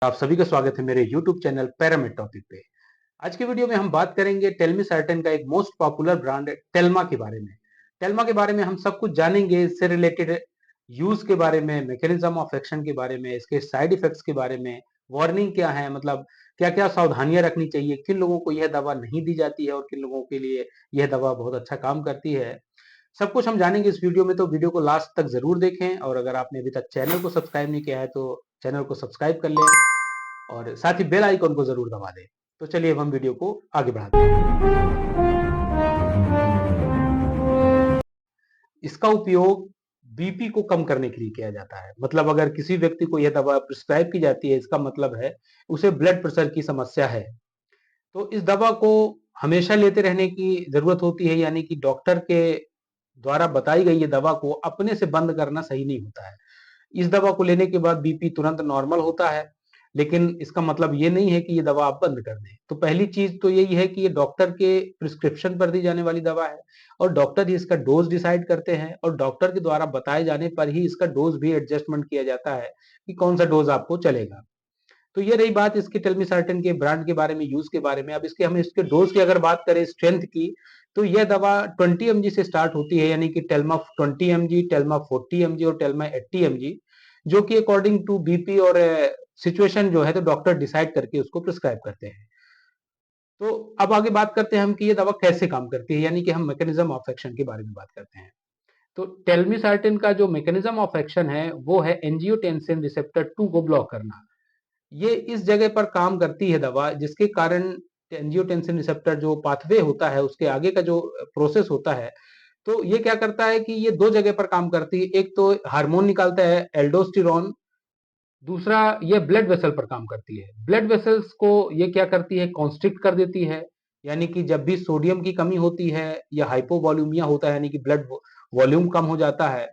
आप सभी का स्वागत है मेरे YouTube चैनल पैरामेड टॉपिक पे। आज की वीडियो में हम बात करेंगे टेल्मिसर्टन का एक मोस्ट पॉपुलर ब्रांड टेल्मा के बारे में। टेल्मा के बारे में हम सब कुछ जानेंगे, इससे रिलेटेड यूज के बारे में, मैकेनिज्म ऑफ एक्शन के बारे में, इसके साइड इफेक्ट्स के बारे में, वार्निंग क्या है, मतलब क्या-क्या सावधानियां रखनी चाहिए, किन लोगों को यह दवा नहीं दी जाती है और किन लोगों के लिए यह दवा बहुत अच्छा काम करती है। सब कुछ हम जानेंगे इस वीडियो में, तो वीडियो को लास्ट तक जरूर देखें और अगर आपने अभी तक चैनल को सब्सक्राइब नहीं किया है तो चैनल को सब्सक्राइब कर लें और साथ ही बेल आइकन को जरूर दबा दें। तो चलिए अब हम वीडियो को आगे बढ़ाते हैं। इसका उपयोग बीपी को कम करने के लिए किया जाता है। मतलब अगर किसी व्यक्ति को यह दवा प्रिस्क्राइब की जाती है, इसका मतलब है उसे ब्लड प्रेशर की समस्या है। तो इस दवा को हमेशा लेते रहने की जरूरत होती है, यानी कि डॉक्टर के द्वारा बताई गई ये दवा को अपने से बंद करना सही नहीं होता है। इस दवा को लेने के बाद बीपी तुरंत नॉर्मल होता है, लेकिन इसका मतलब ये नहीं है कि ये दवा आप बंद कर दें। तो पहली चीज तो यही है कि ये डॉक्टर के प्रिस्क्रिप्शन पर दी जाने वाली दवा है और डॉक्टर ही इसका डोज डिसाइड करते हैं और डॉक्टर के द्वारा बताए जाने पर ही इसका डोज भी एडजस्टमेंट किया जाता है कि कौन सा डोज आपको चलेगा। तो ये रही बात इसके टेल्मिसर्टन के ब्रांड के बारे में, यूज के बारे में। अब इसके डोज की अगर बात करें, स्ट्रेंथ की, तो यह दवा 20 mg से स्टार्ट होती है, यानी कि टेल्मा 20 mg, टेल्मा 40 mg और टेल्मा 80 mg, जो कि अकॉर्डिंग टू बीपी और सिचुएशन जो है तो डॉक्टर डिसाइड करके उसको प्रिस्क्राइब करते हैं। तो अब आगे बात करते हैं हम कि ये दवा कैसे काम करती है, यानी कि हम मैकेनिज्म ऑफ एक्शन के बारे में बात करते हैं। तो टेल्मिसर्टन का जो मैकेनिज्म ऑफ एक्शन है वो है एंजियोटेंसिन रिसेप्टर 2 को ब्लॉक करना। ये इस जगह पर काम करती है दवा, जिसके कारण एंजियोटेंसिन रिसेप्टर जो पाथवे होता है उसके आगे का जो प्रोसेस होता है, तो ये क्या करता है कि ये दो जगह पर काम करती है। एक तो हार्मोन निकालता है एल्डोस्टेरोन, दूसरा ये ब्लड वेसल पर काम करती है। ब्लड वेसल्स को ये क्या करती है, कॉन्स्ट्रिक्ट कर देती है, यानी कि जब भी सोडियम की कमी होती है या हाइपोवॉल्यूमिया होता है, यानी कि ब्लड वॉल्यूम कम हो जाता है,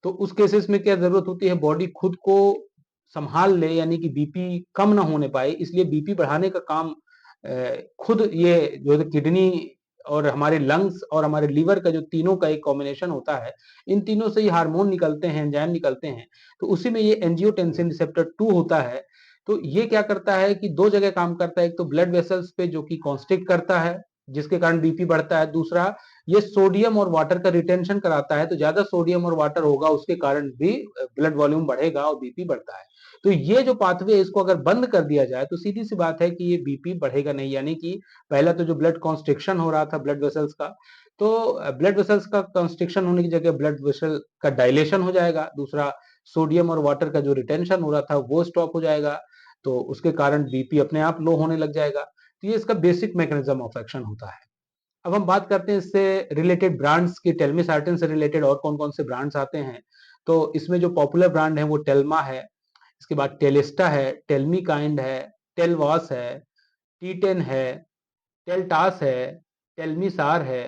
तो उस केसेस में क्या जरूरत होती है, बॉडी खुद को संभाल ले, यानी कि बीपी कम ना होने पाए, इसलिए बीपी बढ़ाने का काम खुद ये जो है किडनी और हमारे लंग्स और हमारे लीवर का जो तीनों का एक कॉम्बिनेशन होता है, इन तीनों से ही हार्मोन निकलते हैं, एंजाइम निकलते हैं, तो उसी में ये एंजियोटेंसिन रिसेप्टर 2 होता है। तो ये क्या करता है कि दो जगह काम करता है, एक तो ब्लड वेसल्स पे जो कि कॉन्स्ट्रिक्ट करता है जिसके कारण बीपी बढ़ता है, दूसरा ये सोडियम और वाटर का रिटेंशन कराता है, तो ज्यादा सोडियम और वाटर होगा उसके कारण भी ब्लड वॉल्यूम बढ़ेगा और बीपी बढ़ता है। तो ये जो पाथवे है इसको अगर बंद कर दिया जाए तो सीधी सी बात है कि ये बीपी बढ़ेगा नहीं, यानी कि पहला तो जो ब्लड कॉन्स्ट्रिक्शन हो रहा था ब्लड वेसल्स का, तो ब्लड वेसल्स का कॉन्स्ट्रिक्शन होने की जगह ब्लड वेसल का डायलेशन हो जाएगा, दूसरा सोडियम और वाटर का जो रिटेंशन हो रहा था वो स्टॉप हो जाएगा, तो उसके कारण बीपी अपने आप लो होने लग जाएगा। तो ये इसका बेसिक मैकेनिज्म ऑफ एक्शन होता है। अब हम बात करते हैं इससे रिलेटेड ब्रांड्स की, टेल्मिसर्टन से रिलेटेड और कौन-कौन से ब्रांड्स आते हैं। तो इसमें जो पॉपुलर ब्रांड है वो टेल्मा है, इसके बाद टेलिस्टा है, टेल्मिकाइंड है, टेलवॉस है, टी10 है, टेल्टास है, टेल्मिसार है,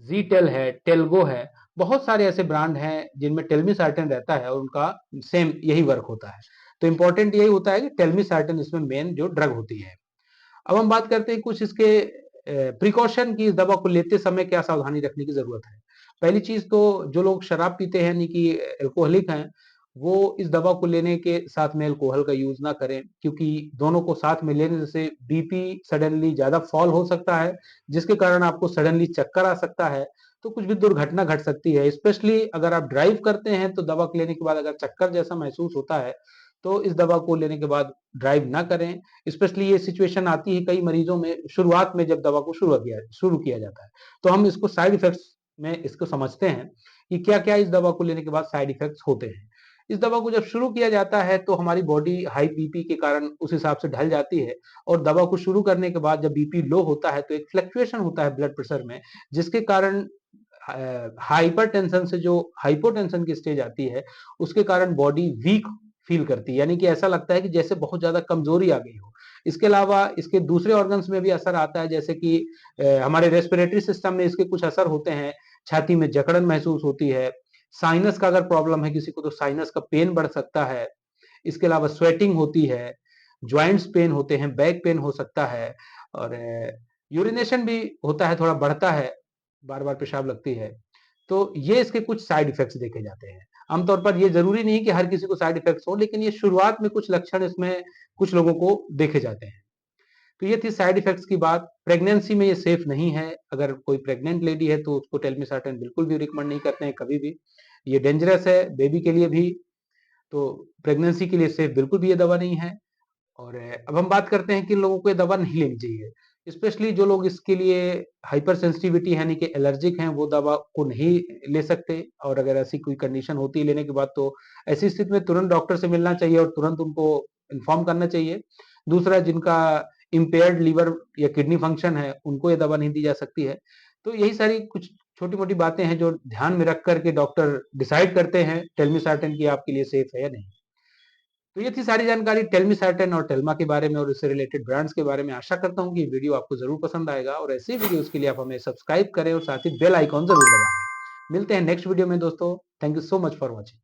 जीटेल है, टेल्गो है। बहुत सारे ऐसे ब्रांड हैं जिनमें टेल्मिसर्टन रहता है और उनका सेम यही वर्क होता है। तो इंपॉर्टेंट यही होता है कि टेल्मिसर्टन इसमें मेन जो ड्रग होती है। अब हम बात करते हैं कुछ इसके प्रिकॉशन की, इस दवा को लेते समय क्या सावधानी रखने की जरूरत है। पहली चीज तो जो लोग शराब पीते हैं, यानी कि एल्कोहलिक हैं, वो इस दवा को लेने के साथ में अल्कोहल का यूज ना करें, क्योंकि दोनों को साथ में लेने से बीपी सडनली ज्यादा फॉल हो सकता है, जिसके कारण आपको सडनली चक्कर आ सकता है, तो कुछ भी दुर्घटना घट सकती है। स्पेशली अगर आप ड्राइव करते हैं तो दवा लेने के बाद अगर चक्कर जैसा महसूस होता है तो इस दवा को लेने के बाद ड्राइव ना करें। स्पेशली ये सिचुएशन आती है कई मरीजों में शुरुआत में जब दवा को शुरू किया जाता है। तो हम इसको साइड इफेक्ट्स में इसको समझते हैं कि क्या-क्या इस दवा को लेने के बाद साइड इफेक्ट्स होते हैं। इस दवा को जब शुरू किया जाता है तो हमारी बॉडी हाई बीपी के कारण उस हिसाब से ढल जाती है और दवा को शुरू करने के बाद जब बीपी लो होता है तो एक फ्लक्चुएशन होता है ब्लड प्रेशर में, जिसके कारण हाइपरटेंशन से जो हाइपोटेंशन की स्टेज आती है, उसके कारण बॉडी वीक फील करती है, यानी कि ऐसा लगता है कि जैसे बहुत ज्यादा कमजोरी आ गई हो। इसके अलावा इसके दूसरे ऑर्गन्स में भी असर आता है, जैसे कि हमारे रेस्पिरेटरी सिस्टम में इसके कुछ असर होते हैं, छाती में जकड़न महसूस होती है, साइनस का अगर प्रॉब्लम है किसी को तो साइनस का पेन बढ़ सकता है, इसके अलावा स्वेटिंग होती है, ज्वाइंट्स पेन होते हैं, बैक पेन हो सकता है और यूरिनेशन भी होता है, थोड़ा बढ़ता है, बार बार पेशाब लगती है। तो ये इसके कुछ साइड इफेक्ट्स देखे जाते हैं। आमतौर पर ये ज़रूरी नहीं कि हर किसी को साइड इफ़ेक्ट्स हों, लेकिन ये शुरुआत में कुछ लक्षण इसमें कुछ लोगों को देखे जाते हैं। तो ये थी साइड इफ़ेक्ट्स की बात। प्रेगनेंसी में ये सेफ नहीं है। अगर कोई प्रेग्नेंट लेडी है तो उसको टेलमिसार्टेन बिल्कुल भी रिकमेंड नहीं करते हैं कभी भी। ये डेंजरस है बेबी के लिए भी, तो प्रेगनेंसी के लिए सेफ बिल्कुल भी ये दवा नहीं है। और अब हम बात करते हैं कि लोगों को ये दवा नहीं लेनी चाहिए। स्पेशली जो लोग इसके लिए हाइपर सेंसिटिविटी यानी कि एलर्जिक हैं, वो दवा को नहीं ले सकते, और अगर ऐसी कोई कंडीशन होती है लेने के बाद, तो ऐसी स्थिति में तुरंत डॉक्टर से मिलना चाहिए और तुरंत उनको इन्फॉर्म करना चाहिए। दूसरा, जिनका इम्पेयर्ड लिवर या किडनी फंक्शन है, उनको ये दवा नहीं दी जा सकती है। तो यही सारी कुछ छोटी-मोटी बातें हैं जो ध्यान में रख कर के डॉक्टर डिसाइड करते हैं टेलमिसार्टेन कि आपके लिए सेफ है या नहीं। तो ये थी सारी जानकारी टेलमिसार्टेन और टेल्मा के बारे में और इससे रिलेटेड ब्रांड्स के बारे में। आशा करता हूँ कि ये वीडियो आपको ज़रूर पसंद आएगा, और ऐसे ही वीडियोज़ के लिए आप हमें सब्सक्राइब करें और साथ ही बेल आइकॉन ज़रूर दबा दें। मिलते हैं नेक्स्ट वीडियो में दोस्तों। Thank you so much for watching.